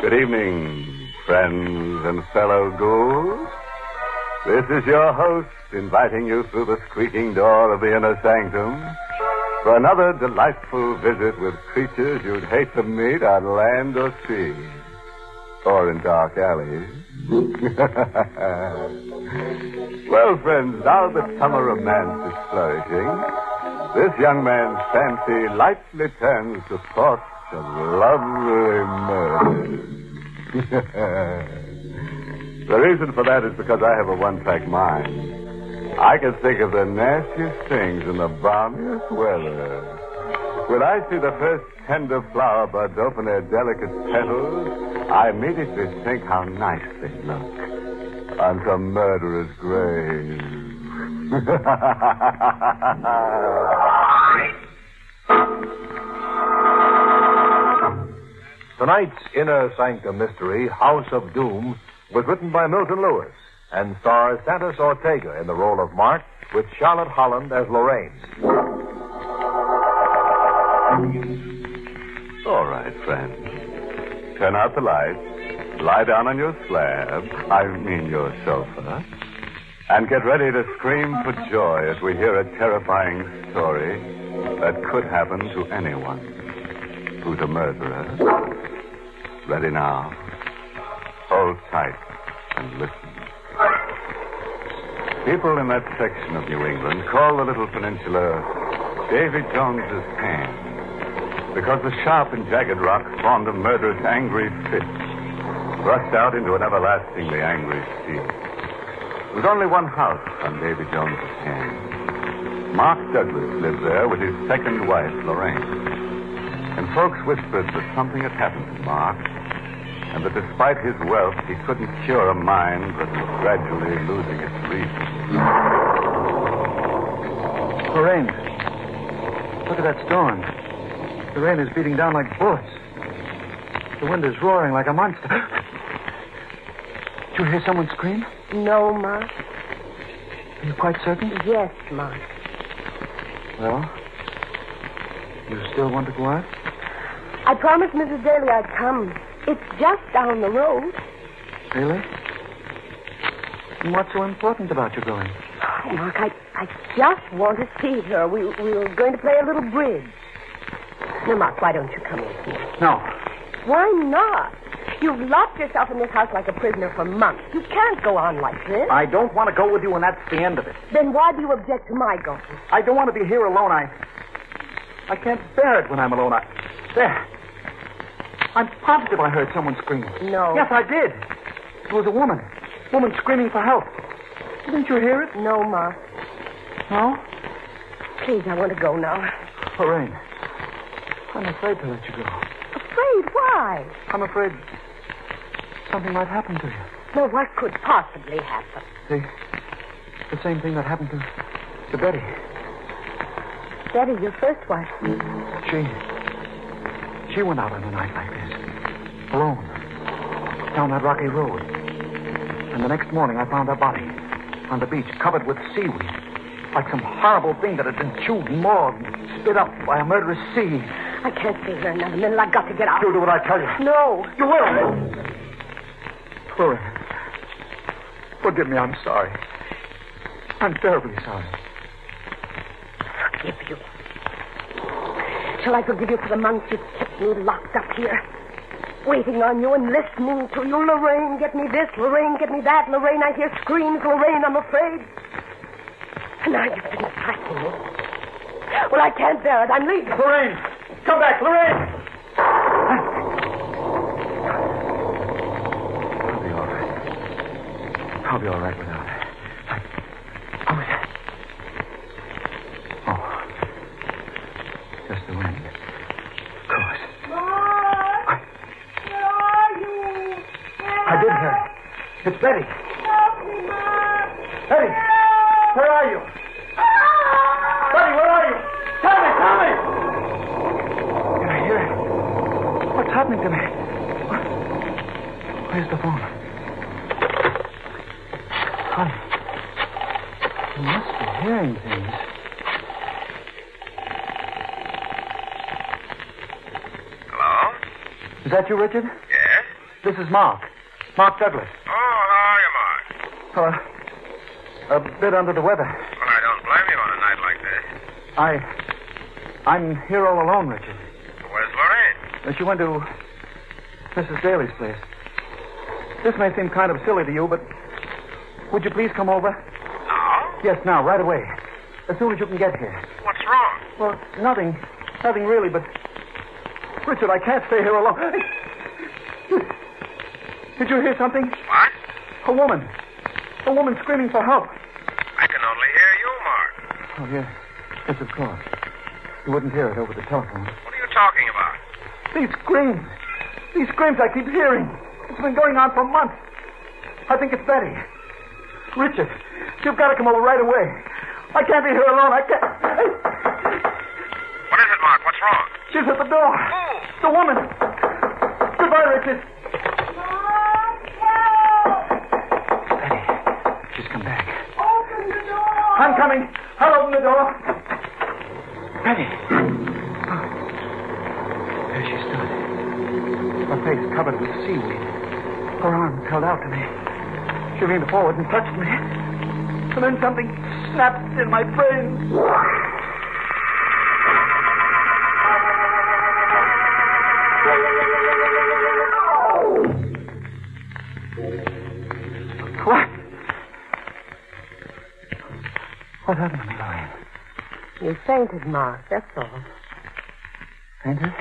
Good evening, friends and fellow ghouls. This is your host inviting you through the squeaking door of the inner sanctum for another delightful visit with creatures you'd hate to meet on land or sea, or in dark alleys. Well, friends, now that summer romance is flourishing, this young man's fancy lightly turns to thoughts of lovely murder. The reason for that is because I have a one-track mind. I can think of the nastiest things in the balmiest weather. When I see the first tender flower buds open their delicate petals, I immediately think how nice they look on some murderer's grave. Tonight's Inner Sanctum mystery, House of Doom, was written by Milton Lewis and stars Santos Ortega in the role of Mark, with Charlotte Holland as Lorraine. All right, friends. Turn out the lights, lie down on your slab, your sofa, and get ready to scream for joy as we hear a terrifying story that could happen to anyone who's a murderer. Ready now. Hold tight and listen. People in that section of New England call the little peninsula Davy Jones's Hand because the sharp and jagged rocks formed a murderous angry fist thrust out into an everlastingly angry sea. There was only one house on Davy Jones's Hand. Mark Douglas lived there with his second wife, Lorraine. And folks whispered that something had happened to Mark, and that despite his wealth, he couldn't cure a mind that was gradually losing its reason. Lorraine, look at that storm. The rain is beating down like bullets. The wind is roaring like a monster. Did you hear someone scream? No, Mark. Are you quite certain? Yes, Mark. Well, you still want to go out? I promised Mrs. Daly I'd come. It's just down the road. Really? And what's so important about your going? Oh, Mark, I just want to see her. We were going to play a little bridge. Now, Mark, why don't you come with me? No. Why not? You've locked yourself in this house like a prisoner for months. You can't go on like this. I don't want to go with you, and that's the end of it. Then why do you object to my going? I don't want to be here alone. I can't bear it when I'm alone. There. I'm positive I heard someone scream. No. Yes, I did. It was a woman. Woman screaming for help. Didn't you hear it? No, Mark. No? Please, I want to go now. Lorraine, I'm afraid to let you go. Afraid? Why? I'm afraid something might happen to you. No, what could possibly happen? The same thing that happened to Betty. Betty, your first wife. She went out on a night like this, alone, down that rocky road. And the next morning I found her body on the beach, covered with seaweed, like some horrible thing that had been chewed and mauled and spit up by a murderous sea. I can't stay here another minute. I've got to get out. You'll do what I tell you. No. You will. Lorraine, forgive me. I'm sorry. I'm terribly sorry. Forgive you? Shall I forgive you for the months you've kept me locked up here? Waiting on you and listening to you. Lorraine, get me this. Lorraine, get me that. Lorraine, I hear screams. Lorraine, I'm afraid. And now you've been threatening me. Well, I can't bear it. I'm leaving. Lorraine, come back. Lorraine! I'll be all right. I'll be all right without her. Oh, just the wind. Of course. Mark! Where are you? I did hear it. It's Betty. Help me, Mark! Betty, where are you? Betty, where are you? Tell me! Did I hear it? What's happening to me? Where's the phone? Honey, you must be hearing things. Hello? Is that you, Richard? Yes? This is Mark. Mark Douglas. Oh, how are you, Mark? A bit under the weather. Well, I don't blame you on a night like this. I'm here all alone, Richard. Where's Lorraine? She went to Mrs. Daly's place. This may seem kind of silly to you, but would you please come over? Now? Yes, now, right away. As soon as you can get here. What's wrong? Well, nothing. Nothing really, but... Richard, I can't stay here alone. Did you hear something? What? A woman. A woman screaming for help. I can only hear you, Mark. Oh, yes. Yes, of course. You wouldn't hear it over the telephone. What are you talking about? These screams. These screams I keep hearing. It's been going on for months. I think it's Betty. Richard, you've got to come over right away. I can't be here alone. I can't... What is it, Mark? What's wrong? She's at the door. Who? The woman. Goodbye, Richard. Betty, she's come back. Open the door. I'm coming. I'll open the door. Betty. There she stood. Her face covered with seaweed. Her arms held out to me. She leaned forward and touched me. And then something snapped in my brain. What? What happened to me, Lorraine? You fainted, Mark, that's all. Fainted?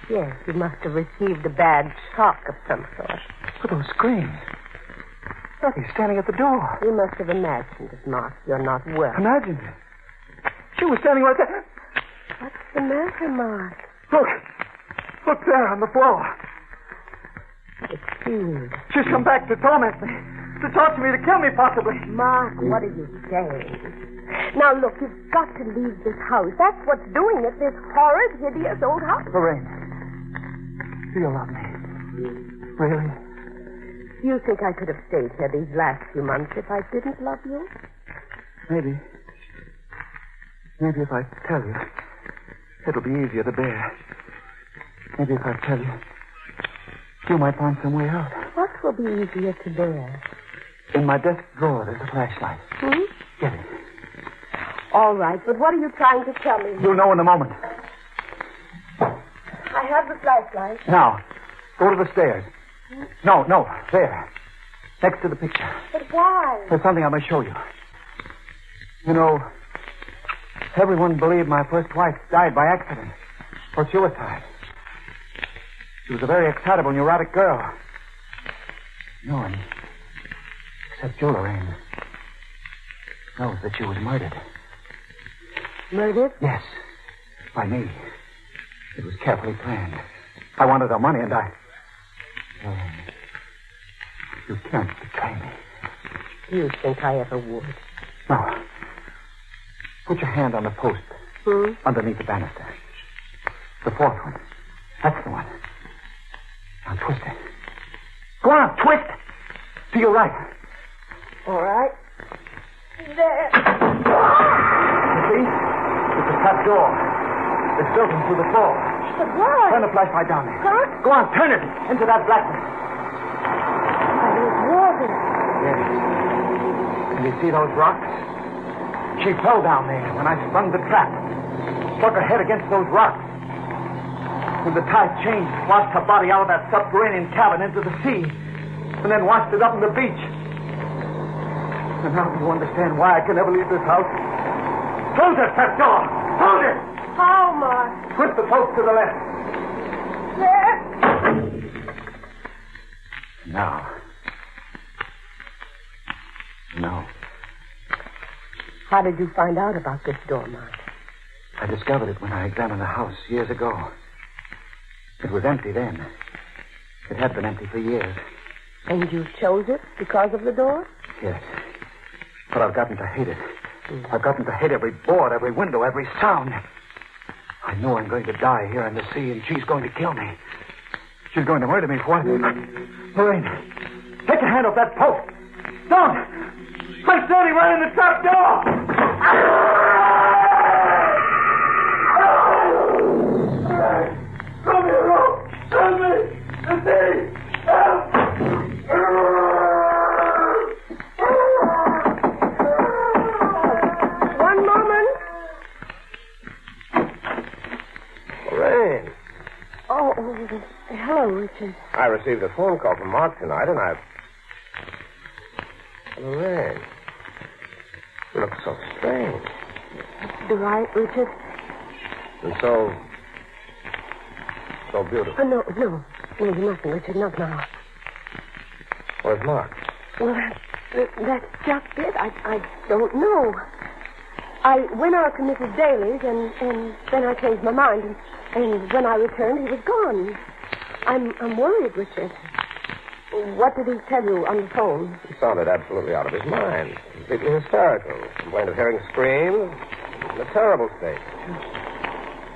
Yes, you must have received a bad shock of some sort. For those screams. Betty standing at the door. You must have imagined it, Mark. You're not well. Imagined it. She was standing right there. What's the matter, Mark? Look. Look there on the floor. It's you. She's come back to torment me. To talk to me, to kill me, possibly. Mark, what are you saying? Now, look, you've got to leave this house. That's what's doing it, this horrid, hideous old house. Lorraine, do you love me? Really? You think I could have stayed here these last few months if I didn't love you? Maybe. Maybe if I tell you, it'll be easier to bear. Maybe if I tell you, you might find some way out. What will be easier to bear? In my desk drawer, there's a flashlight. Get it. All right, but what are you trying to tell me? You'll know in a moment. I have the flashlight. Now, go to the stairs. No, there. Next to the picture. But why? There's something I must show you. You know, everyone believed my first wife died by accident or suicide. She was a very excitable, neurotic girl. No one, except you, Lorraine, knows that she was murdered. Murdered? Yes, by me. It was carefully planned. I wanted her money, and I... Lorraine, you can't betray me. Do you think I ever would? No. Put your hand on the post. Underneath the banister. The fourth one. That's the one. Now twist it. Go on, twist. To your right. All right. There. You see? It's a trap door. It's built into the floor. But why? Turn the flashlight down there. Huh? Go on, turn it into that blackness. Why, there's water. Yes. And you see those rocks? She fell down there when I sprung the trap. Struck her head against those rocks. When the tide changed, washed her body out of that subterranean cabin into the sea, and then washed it up on the beach. And now you understand why I can never leave this house. Close that trap door! Close it! How, Mark? Twist the post to the left. There. Now. How did you find out about this door, Mark? I discovered it when I examined the house years ago. It was empty then. It had been empty for years. And you chose it because of the door? Yes. But I've gotten to hate it. I've gotten to hate every board, every window, every sound. I know I'm going to die here in the sea, and she's going to kill me. She's going to murder me for what? Lorraine, take your hand off that post. Don't! I'm standing right in the trap door! Come here, Rope! Help me! The sea! Help! Hello, Richard. I received a phone call from Mark tonight, and Lorraine. You look so strange. Do I, Richard? And so beautiful. Oh, no, nothing, Richard, not now. Where's Mark? Well, that's just it. I don't know. I went out to Mrs. Daly's, and then I changed my mind, and when I returned, he was gone. I'm worried, Richard. What did he tell you on the phone? He sounded absolutely out of his mind. Completely hysterical. Complained of hearing screams. In a terrible state.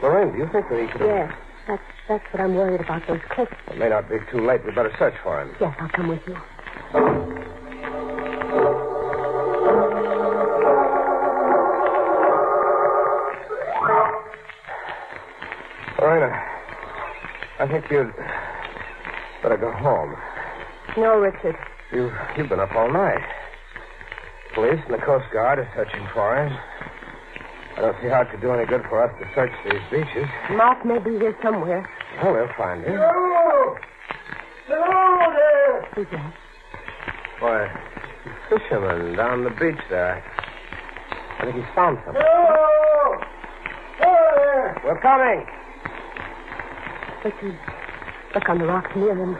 Lorraine, do you think that he could have... Yes, that's what I'm worried about, those clips. It may not be too late. We'd better search for him. Yes, I'll come with you. Lorraine, I think you'd better go home. No, Richard. You've been up all night. Police and the Coast Guard are searching for him. I don't see how it could do any good for us to search these beaches. Mark may be here somewhere. Oh, we'll find him. Hello! Hello there! Who's that? Why, fisherman down the beach there. I think he's found something. Hello! Hello there! We're coming. Richard, look on the rocks near him.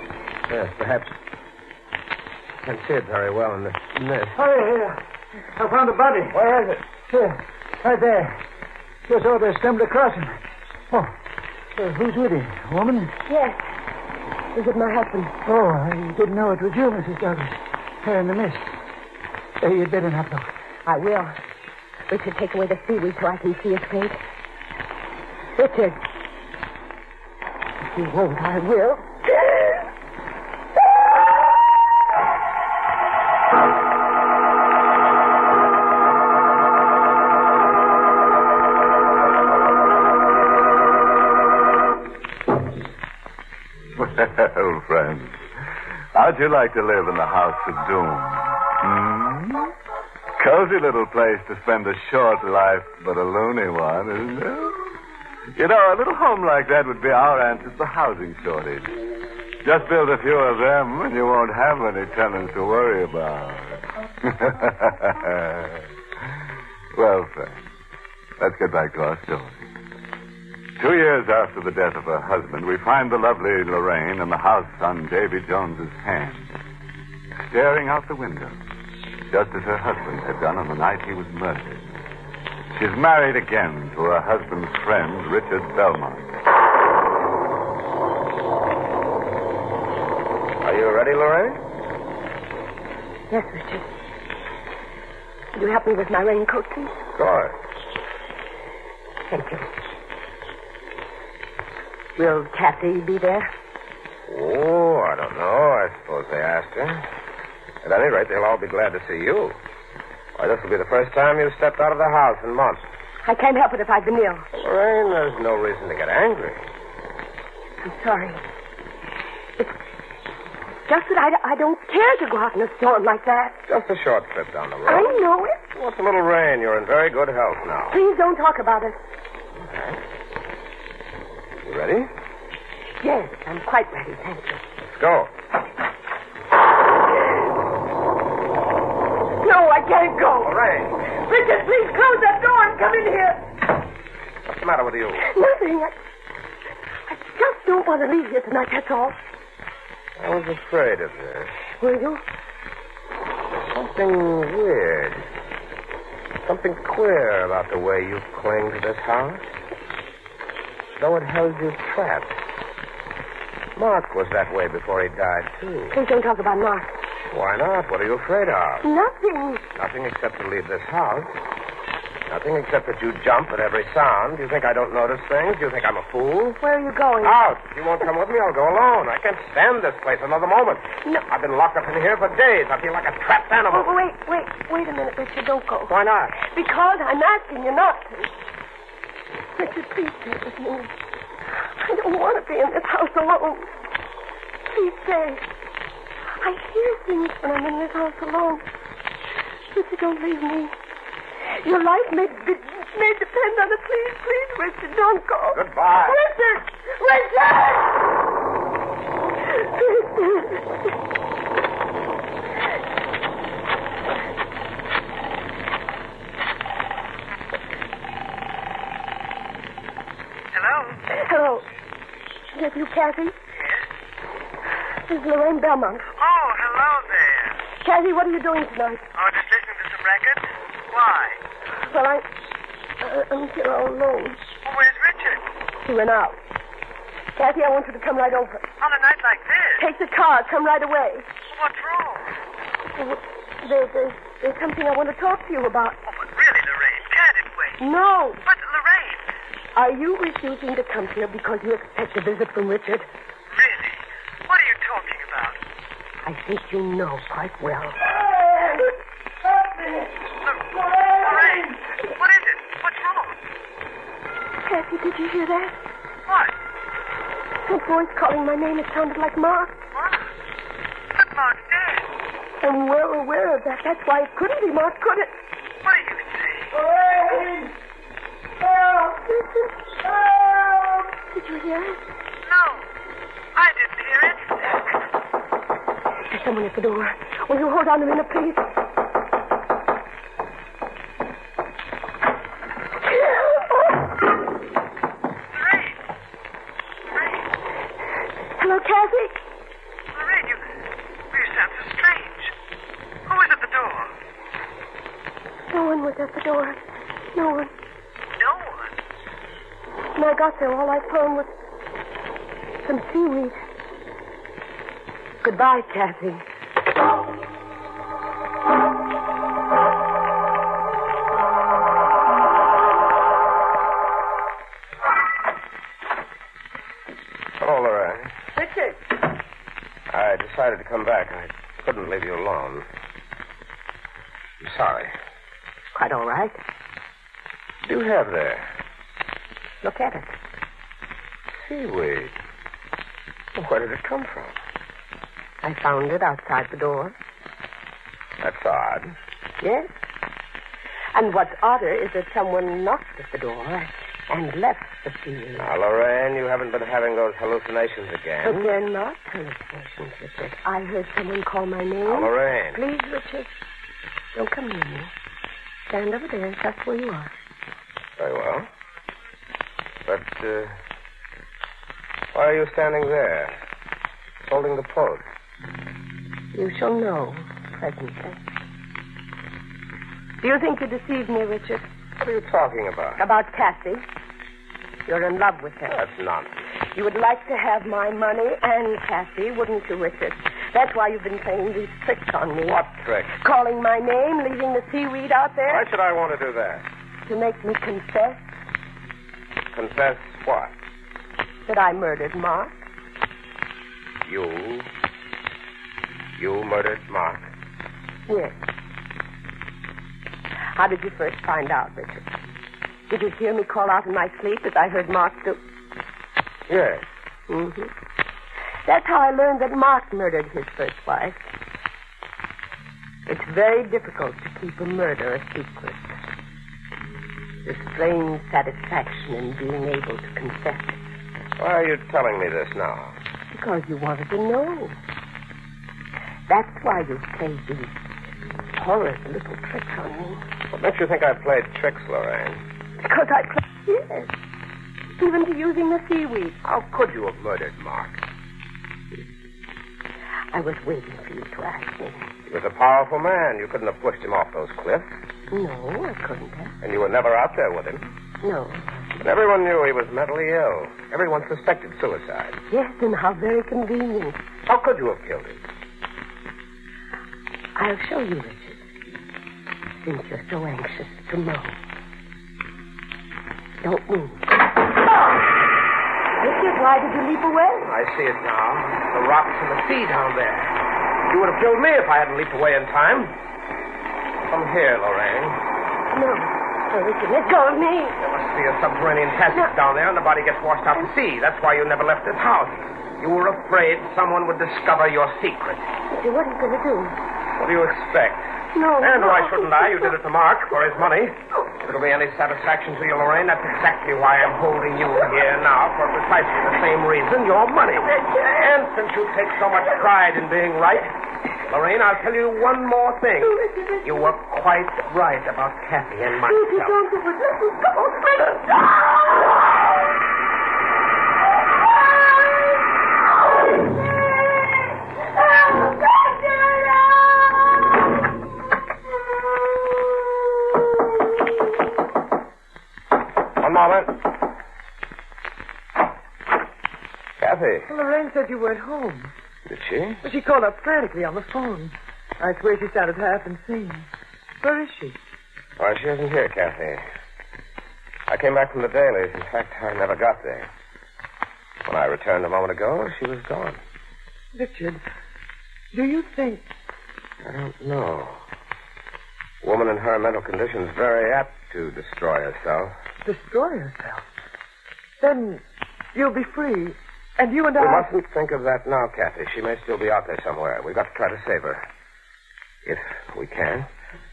Yes, perhaps. Can't see it very well in this mist. Oh, here. I found a body. Where is it? Here. Right there. Just over there, stumbled across him. Oh, who's with him? A woman? Yes. Is it my husband? Oh, I didn't know it was you, Mrs. Douglas. Here in the mist. You'd better not look. I will. Richard, take away the seaweed so I can see his face. Richard. If you won't, I will. Well, friends, how'd you like to live in the House of Doom? Cozy little place to spend a short life, but a loony one, isn't it? You know, a little home like that would be our answer to the housing shortage. Just build a few of them, and you won't have any tenants to worry about. Well, friends, let's get back to our story. 2 years after the death of her husband, we find the lovely Lorraine in the house on Davy Jones's hand, staring out the window, just as her husband had done on the night he was murdered. She's married again to her husband's friend, Richard Belmont. Are you ready, Lorraine? Yes, Richard. Will you help me with my raincoat, please? Of course. Thank you. Will Kathy be there? Oh, I don't know. I suppose they asked her. At any rate, they'll all be glad to see you. Why, this will be the first time you've stepped out of the house in months. I can't help it if I've been ill. Lorraine, there's no reason to get angry. I'm sorry. It's just that I don't care to go out in a storm like that. Just a short trip down the road. I know it. What's a little rain? You're in very good health now. Please don't talk about it. Okay. You ready? Yes, I'm quite ready, thank you. Let's go. No, I can't go. Lorraine. Richard, please close that door and come in here. What's the matter with you? Nothing. I just don't want to leave here tonight, that's all. I was afraid of this. Were you? Something weird. Something queer about the way you cling to this house. Though it held you trapped. Mark was that way before he died, too. Please don't talk about Mark. Why not? What are you afraid of? Nothing. Nothing except to leave this house. Nothing except that you jump at every sound. Do you think I don't notice things? Do you think I'm a fool? Where are you going? Out. If you won't come with me, I'll go alone. I can't stand this place another moment. No. I've been locked up in here for days. I feel like a trapped animal. Oh, wait a minute, Richard. Don't go. Why not? Because I'm asking you not to. Richard, please stay with me. I don't want to be in this house alone. Please stay. I hear things when I'm in this house alone. Richard, don't leave me. Your life may depend on it. Please, Richard, don't go. Goodbye. Richard! Hello. Is that you, Kathy? Yes? This is Lorraine Belmont. Oh, hello there. Kathy, what are you doing tonight? Oh, just listening to some records? Why? Well, I'm here all alone. Well, where's Richard? He went out. Kathy, I want you to come right over. On a night like this? Take the car. Come right away. What's wrong? There's something I want to talk to you about. Oh, but really, Lorraine, can't it wait? No. But, Lorraine... Are you refusing to come here because you expect a visit from Richard? Really? What are you talking about? I think you know quite well. Lorraine, what is it? What's wrong? Kathy, did you hear that? What? That voice calling my name, it sounded like Mark. What? But Mark's dead. I'm well aware of that. That's why it couldn't be Mark, could it? What are you saying? Lorraine! Help! Help! Did you hear it? No. I didn't hear anything. There's someone at the door. Will you hold on a minute, please? Lorraine. Hello, Kathy? Lorraine, you sound so strange. Who is at the door? No one was at the door. No one. No one. When I got there, all I found was some seaweed. Goodbye, Kathy. Hello, Lorraine. Richard. I decided to come back. I couldn't leave you alone. I'm sorry. Quite all right. What do you have there? Look at it. Seaweed. Well, where did it come from? I found it outside the door. That's odd. Yes. And what's odder is that someone knocked at the door and left the seaweed. Now, Lorraine, you haven't been having those hallucinations But again. they're not hallucinations, Richard. I heard someone call my name. Now, Lorraine. Please, Richard, don't come near me. Stand over there, just where you are. Very well. But, why are you standing there, holding the post? You shall know presently. Do you think you deceived me, Richard? What are you talking about? About Kathy? You're in love with her. That's nonsense. You would like to have my money and Kathy, wouldn't you, Richard? That's why you've been playing these tricks on me. What trick? Calling my name, leaving the seaweed out there. Why should I want to do that? To make me confess Confess what? that I murdered Mark. You murdered Mark. Yes. How did you first find out, Richard? Did you hear me call out in my sleep as I heard Mark do? Yes. Mm-hmm. That's how I learned that Mark murdered his first wife. It's very difficult to keep a murder a secret. There's strange satisfaction in being able to confess it. Why are you telling me this now? Because you wanted to know. That's why you played these horrid little tricks on me. What makes you think I played tricks, Lorraine? Because I played, yes. Even to using the seaweed. How could you have murdered Mark? I was waiting for you to ask me. He was a powerful man. You couldn't have pushed him off those cliffs. No, I couldn't have. And you were never out there with him. No. And everyone knew he was mentally ill. Everyone suspected suicide. Yes, and how very convenient. How could you have killed him? I'll show you, Richard. Since you're so anxious to know. Don't move. Richard, why did you leap away? I see it now. The rocks and the sea down there. You would have killed me if I hadn't leaped away in time. Come here, Lorraine. No. Oh, Richard, let go of me. There must be a subterranean passage down there, and the body gets washed out to sea. That's why you never left this house. You were afraid someone would discover your secret. Richard, what are you going to do? What do you expect? No. And why shouldn't I? You did it to Mark for his money. If it'll be any satisfaction to you, Lorraine, that's exactly why I'm holding you here now, for precisely the same reason, your money. And since you take so much pride in being right, Lorraine, I'll tell you one more thing. You were quite right about Kathy and myself. One moment. Kathy. Lorraine said you weren't home. Did she? But she called up frantically on the phone. I swear she sounded half insane. Where is she? Why, she isn't here, Kathy. I came back from the dailies. In fact, I never got there. When I returned a moment ago, she was gone. Richard, do you think... I don't know. A woman in her mental condition is very apt to destroy herself. Destroy herself? Then you'll be free, and you and We I... mustn't think of that now, Kathy. She may still be out there somewhere. We've got to try to save her. If we can.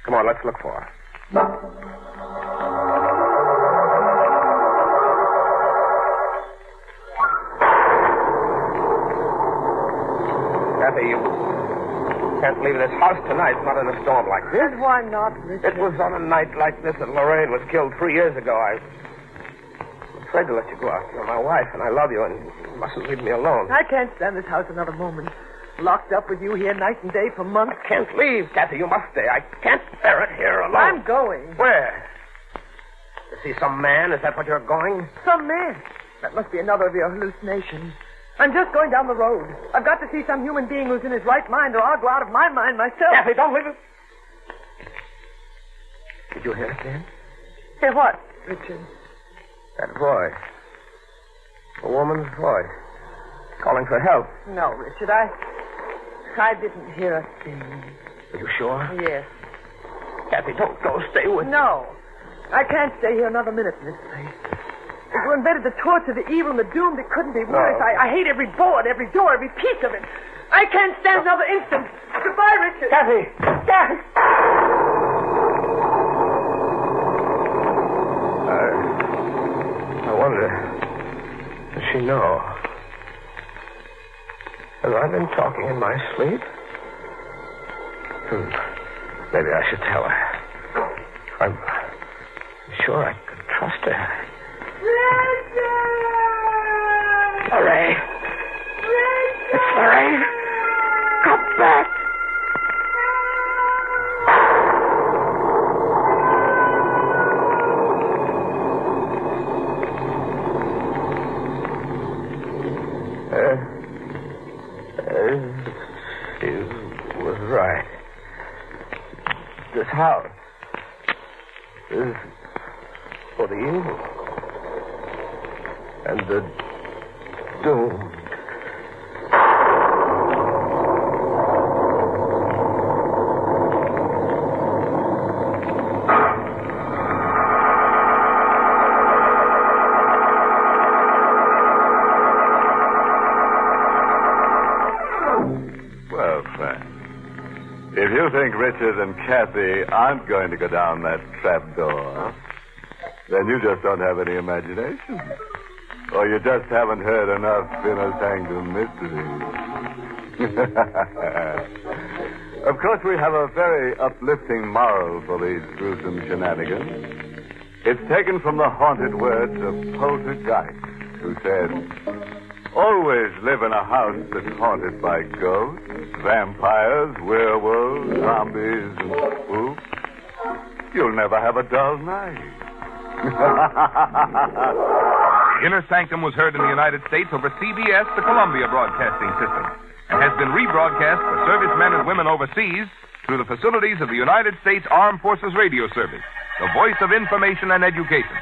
Come on, let's look for her. Kathy, you can't leave this house tonight, not in a storm like this. And why not, Richard? It was on a night like this that Lorraine was killed 3 years ago. I'm afraid to let you go out. You're my wife, and I love you, and you mustn't leave me alone. I can't stand this house another moment. Locked up with you here night and day for months. I can't leave, Kathy. You must stay. I can't bear it here alone. I'm going. Where? To see some man? Is that what you're going? Some man. That must be another of your hallucinations. I'm just going down the road. I've got to see some human being who's in his right mind, or I'll go out of my mind myself. Kathy, don't leave it. Did you hear it then? Hear what, Richard? That voice. A woman's voice. Calling for help. No, Richard, I didn't hear a thing. Are you sure? Yes. Kathy, don't go. Stay with me. No. I can't stay here another minute in this place. If you invented the torture, the evil, and the doomed, it couldn't be worse. No. I hate every board, every door, every piece of it. I can't stand another instant. Goodbye, Richard. Kathy! Kathy! I wonder, does she know? Have I been talking in my sleep? Maybe I should tell her. I'm sure I could trust her. Lorraine! It's Lorraine! Come back! She was right. This house is for the evil and the doomed. Well, Frank, if you think Richard and Kathy aren't going to go down that trap door, then you just don't have any imagination. Or you just haven't heard enough inner Sanctum mysteries. Of course, we have a very uplifting moral for these gruesome shenanigans. It's taken from the haunted words of Poltergeist, who said, "Always live in a house that's haunted by ghosts, vampires, werewolves, zombies, and spooks. You'll never have a dull night." Inner Sanctum was heard in the United States over CBS, the Columbia Broadcasting System, and has been rebroadcast for servicemen and women overseas through the facilities of the United States Armed Forces Radio Service, the voice of information and education.